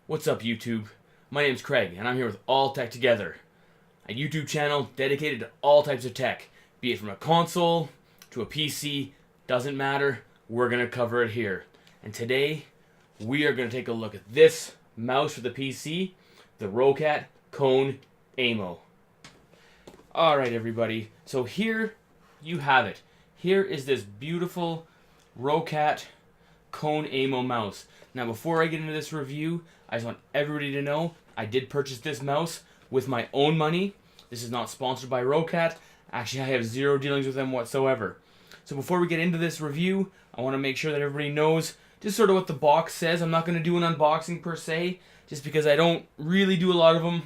What's up, YouTube? My name's Craig, and I'm here with All Tech Together, a YouTube channel dedicated to all types of tech, be it from a console to a PC, doesn't matter, we're going to cover it here. And today, we are going to take a look at this mouse for the PC, the Roccat Kone Aimo. Alright, everybody, so here you have it. Here is this beautiful Roccat Kone Aimo mouse. Now, before I get into this review, I just want everybody to know I did purchase this mouse with my own money. This is not sponsored by Roccat. Actually, I have zero dealings with them whatsoever. So before we get into this review, I want to make sure that everybody knows just sort of what the box says. I'm not going to do an unboxing per se, just because I don't really do a lot of them.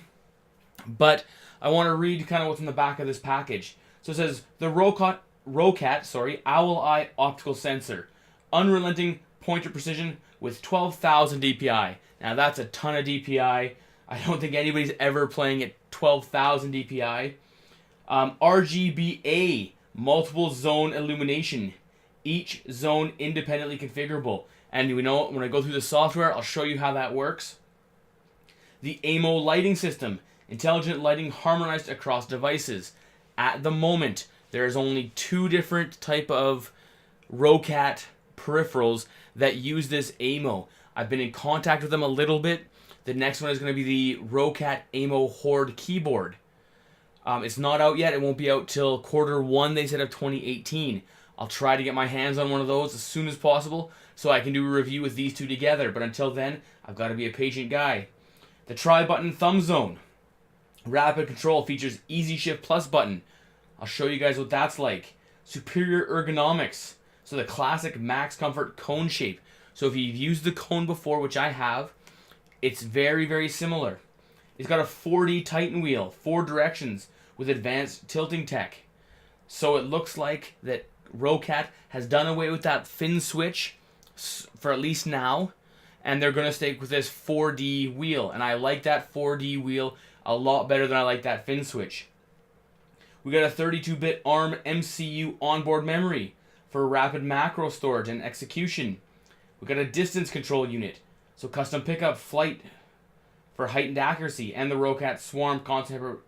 But I want to read kind of what's in the back of this package. So it says, the Roccat Owl Eye Optical Sensor. Unrelenting pointer precision with 12,000 DPI. Now that's a ton of DPI. I don't think anybody's ever playing at 12,000 DPI. RGBA, multiple zone illumination. Each zone independently configurable. And we know when I go through the software, I'll show you how that works. The Aimo lighting system. Intelligent lighting harmonized across devices. At the moment, there is only two different type of Roccat peripherals that use this Aimo. I've been in contact with them a little bit. The next one is going to be the Roccat Aimo Horde keyboard. It's not out yet. It won't be out till Q1, they said, of 2018. I'll try to get my hands on one of those as soon as possible so I can do a review with these two together. But until then, I've got to be a patient guy. The tri-button thumb zone. Rapid control features Easy Shift Plus button. I'll show you guys what that's like. Superior ergonomics. So the classic Max Comfort cone shape. So if you've used the cone before, which I have, it's very, very similar. It's got a 4D Titan wheel, 4 directions, with advanced tilting tech. So it looks like that Roccat has done away with that fin switch for at least now, and they're going to stick with this 4D wheel. And I like that 4D wheel a lot better than I like that fin switch. We got a 32-bit ARM MCU onboard memory for rapid macro storage and execution. We got a distance control unit, so custom pickup flight for heightened accuracy, and the Roccat Swarm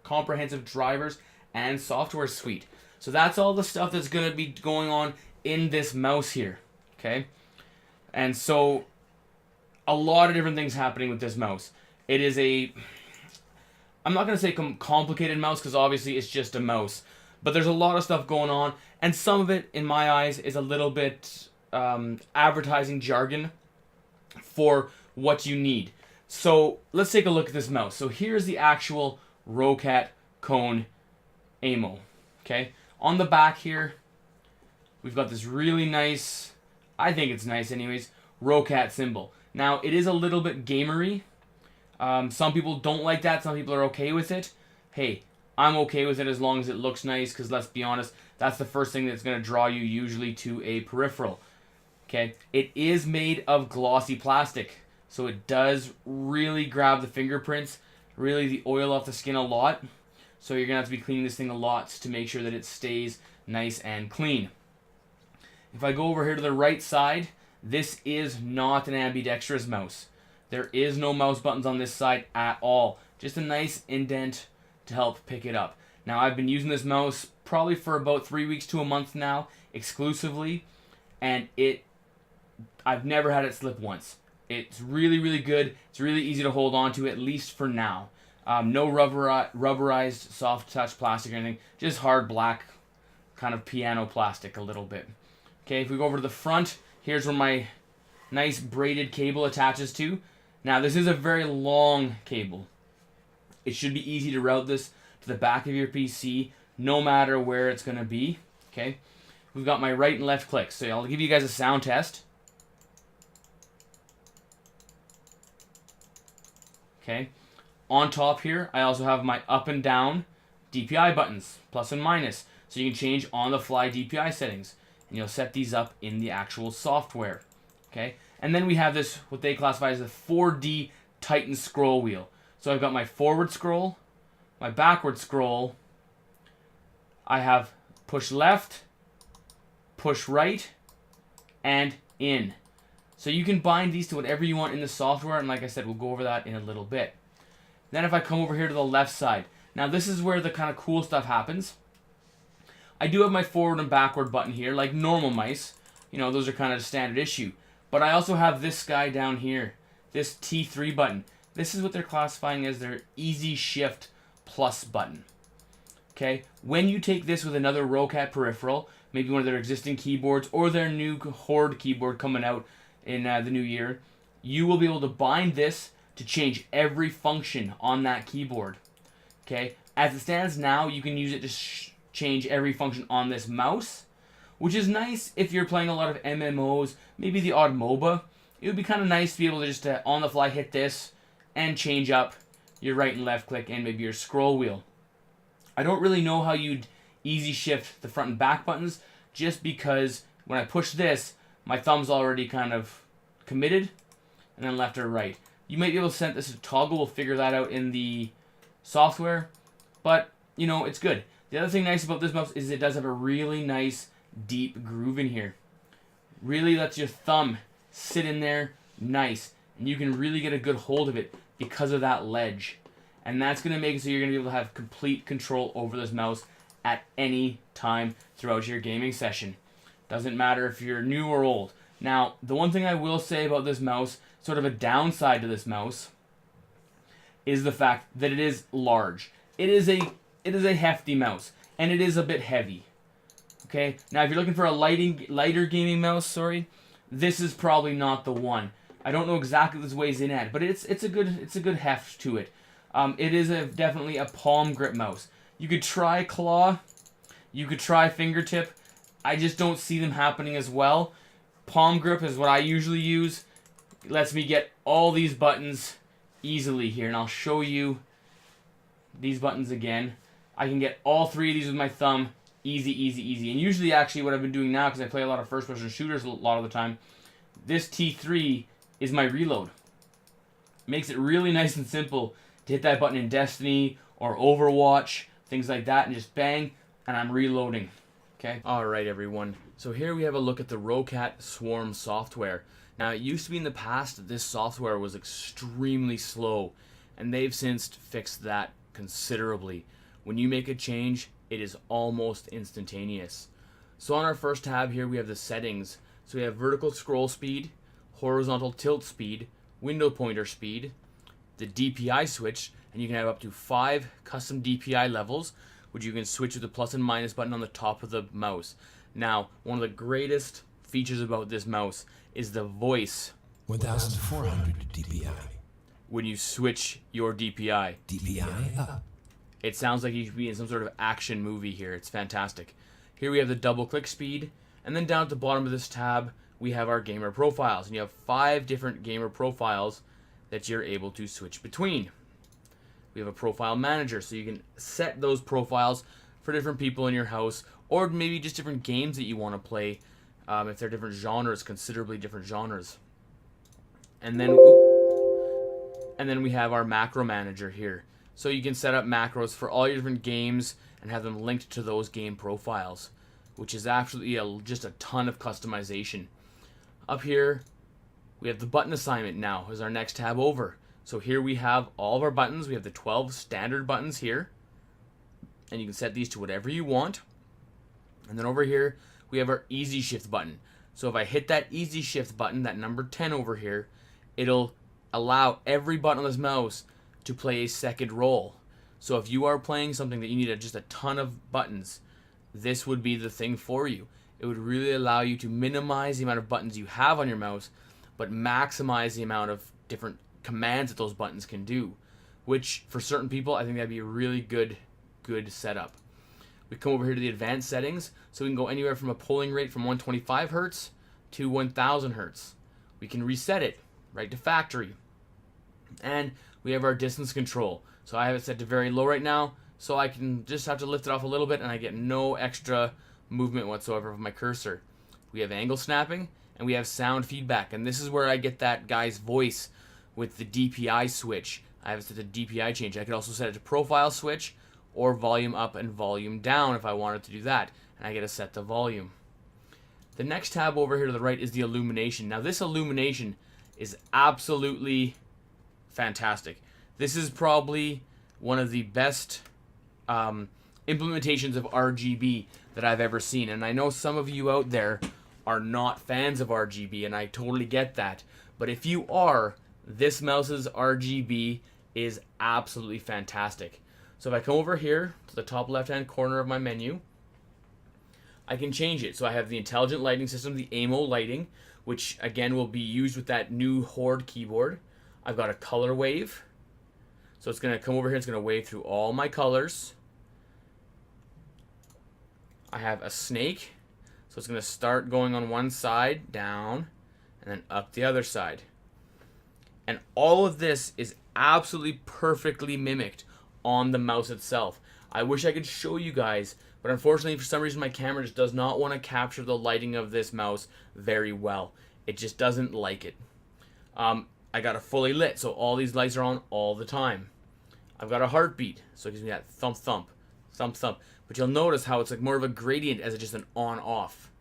comprehensive drivers and software suite. So that's all the stuff that's going to be going on in this mouse here, okay? And so a lot of different things happening with this mouse. It is a, I'm not going to say complicated mouse because obviously it's just a mouse, but there's a lot of stuff going on, and some of it, in my eyes, is a little bit advertising jargon for what you need. So let's take a look at this mouse. So here's the actual Roccat Kone Aimo. Okay, on the back here, we've got this really nice, I think it's nice anyways, Roccat symbol. Now it is a little bit gamery. Some people don't like that. Some people are okay with it. Hey, I'm okay with it as long as it looks nice, because let's be honest, that's the first thing that's going to draw you usually to a peripheral. Okay, it is made of glossy plastic, so it does really grab the fingerprints, really the oil off the skin a lot. So you're going to have to be cleaning this thing a lot to make sure that it stays nice and clean. If I go over here to the right side, this is not an ambidextrous mouse. There is no mouse buttons on this side at all. Just a nice indent to help pick it up. Now, I've been using this mouse probably for about 3 weeks to a month now, exclusively, and I've never had it slip once. It's really, really good. It's really easy to hold on to, at least for now. No rubberized soft touch plastic or anything, just hard black kind of piano plastic a little bit. Okay, if we go over to the front, here's where my nice braided cable attaches to. Now, this is a very long cable. It should be easy to route this to the back of your PC, no matter where it's going to be. Okay, we've got my right and left clicks. So I'll give you guys a sound test. Okay, on top here, I also have my up and down DPI buttons, plus and minus. So you can change on-the-fly DPI settings, and you'll set these up in the actual software. Okay, and then we have this, what they classify as the 4D Titan scroll wheel. So I've got my forward scroll, my backward scroll, I have push left, push right, and in. So you can bind these to whatever you want in the software, and like I said, we'll go over that in a little bit. Then if I come over here to the left side, now this is where the kind of cool stuff happens. I do have my forward and backward button here, like normal mice. You know, those are kind of standard issue. But I also have this guy down here, this T3 button. This is what they're classifying as their Easy Shift Plus button. Okay, when you take this with another Roccat peripheral, maybe one of their existing keyboards or their new Horde keyboard coming out in the new year, you will be able to bind this to change every function on that keyboard. Okay, as it stands now, you can use it to change every function on this mouse, which is nice if you're playing a lot of MMOs, maybe the odd MOBA. It would be kind of nice to be able to just on the fly hit this and change up your right and left click and maybe your scroll wheel. I don't really know how you'd easy shift the front and back buttons, just because when I push this, my thumb's already kind of committed, and then left or right. You might be able to set this to toggle. We'll figure that out in the software, but you know, it's good. The other thing nice about this mouse is it does have a really nice deep groove in here. Really lets your thumb sit in there nice, and you can really get a good hold of it because of that ledge. And that's going to make it so you're going to be able to have complete control over this mouse at any time throughout your gaming session. Doesn't matter if you're new or old. Now, the one thing I will say about this mouse, sort of a downside to this mouse, is the fact that it is large. It is a hefty mouse, and it is a bit heavy. Okay, now if you're looking for a lighter gaming mouse, this is probably not the one. I don't know exactly what this weighs in at, but it's a good heft to it. It is definitely a palm grip mouse. You could try claw, you could try fingertip. I just don't see them happening as well. Palm grip is what I usually use. It lets me get all these buttons easily here, and I'll show you these buttons again. I can get all three of these with my thumb. Easy, easy, easy. And usually, actually, what I've been doing now, because I play a lot of first-person shooters a lot of the time, this T3 is my reload. Makes it really nice and simple to hit that button in Destiny or Overwatch, things like that, and just bang, and I'm reloading. Okay. Alright, everyone. So here we have a look at the Roccat Swarm software. Now, it used to be in the past that this software was extremely slow, and they've since fixed that considerably. When you make a change, it is almost instantaneous. So on our first tab here, we have the settings. So we have vertical scroll speed, horizontal tilt speed, window pointer speed, the DPI switch, and you can have up to 5 custom DPI levels, which you can switch with the plus and minus button on the top of the mouse. Now, one of the greatest features about this mouse is the voice. 1400 DPI. When you switch your DPI. DPI up. It sounds like you should be in some sort of action movie here. It's fantastic. Here we have the double click speed, and then down at the bottom of this tab, we have our gamer profiles. And you have 5 different gamer profiles that you're able to switch between. We have a profile manager, so you can set those profiles for different people in your house, or maybe just different games that you want to play, if they're different genres, considerably different genres. And then we have our macro manager here. So you can set up macros for all your different games and have them linked to those game profiles, which is absolutely just a ton of customization. Up here, we have the button assignment now as our next tab over. So here we have all of our buttons. We have the 12 standard buttons here, and you can set these to whatever you want. And then over here, we have our easy shift button. So if I hit that easy shift button, that number 10 over here, it'll allow every button on this mouse to play a second role. So if you are playing something that you need just a ton of buttons, this would be the thing for you. It would really allow you to minimize the amount of buttons you have on your mouse, but maximize the amount of different commands that those buttons can do, which for certain people, I think that'd be a really good setup. We come over here to the advanced settings, so we can go anywhere from a polling rate from 125 Hertz to 1000 Hertz. We can reset it right to factory. And we have our distance control. So I have it set to very low right now, so I can just have to lift it off a little bit and I get no extra movement whatsoever of my cursor. We have angle snapping, and we have sound feedback, and this is where I get that guy's voice with the DPI switch. I have it set to DPI change. I could also set it to profile switch or volume up and volume down if I wanted to do that, and I get to set the volume. The next tab over here to the right is the illumination. Now this illumination is absolutely fantastic. This is probably one of the best implementations of RGB that I've ever seen. And I know some of you out there are not fans of RGB, and I totally get that. But if you are, this mouse's RGB is absolutely fantastic. So if I come over here to the top left-hand corner of my menu, I can change it. So I have the intelligent lighting system, the Aimo lighting, which again will be used with that new Horde keyboard. I've got a color wave. So it's going to come over here, it's going to wave through all my colors. I have a snake. So it's going to start going on one side, down, and then up the other side. And all of this is absolutely perfectly mimicked on the mouse itself. I wish I could show you guys, but unfortunately for some reason my camera just does not want to capture the lighting of this mouse very well. It just doesn't like it. I got it fully lit, so all these lights are on all the time. I've got a heartbeat, so it gives me that thump thump, thump thump. But you'll notice how it's like more of a gradient as it's just an on off.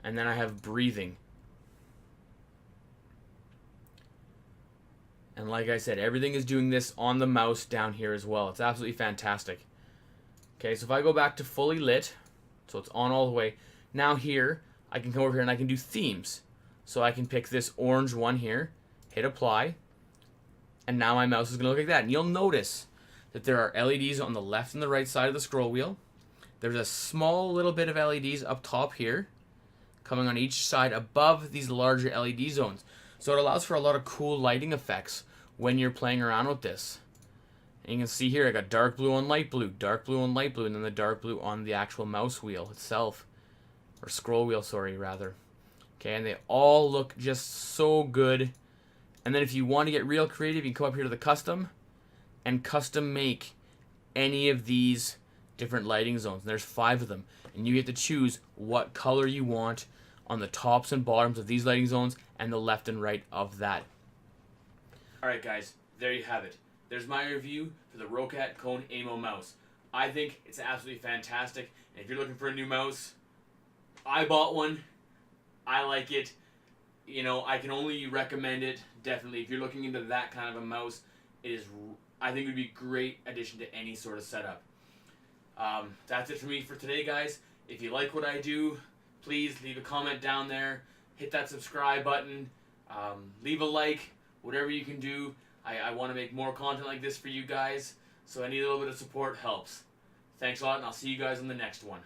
And then I have breathing. And like I said, everything is doing this on the mouse down here as well. It's absolutely fantastic. Okay, so if I go back to fully lit, so it's on all the way. Now here, I can come over here and I can do themes. So I can pick this orange one here, hit apply, and now my mouse is going to look like that. And you'll notice that there are LEDs on the left and the right side of the scroll wheel. There's a small little bit of LEDs up top here, coming on each side above these larger LED zones. So it allows for a lot of cool lighting effects when you're playing around with this. And you can see here I got dark blue on light blue, dark blue on light blue, and then the dark blue on the actual mouse wheel itself. Or scroll wheel, sorry, rather. Okay, and they all look just so good. And then if you want to get real creative, you can come up here to the custom and custom make any of these different lighting zones. And there's 5 of them. And you get to choose what color you want on the tops and bottoms of these lighting zones and the left and right of that. Alright guys, there you have it. There's my review for the Roccat Kone Aimo mouse. I think it's absolutely fantastic. And if you're looking for a new mouse, I bought one. I like it. You know, I can only recommend it. Definitely, if you're looking into that kind of a mouse, it is. I think it would be a great addition to any sort of setup. That's it for me for today, guys. If you like what I do, please leave a comment down there. Hit that subscribe button. Leave a like. Whatever you can do. I want to make more content like this for you guys. So any little bit of support helps. Thanks a lot, and I'll see you guys on the next one.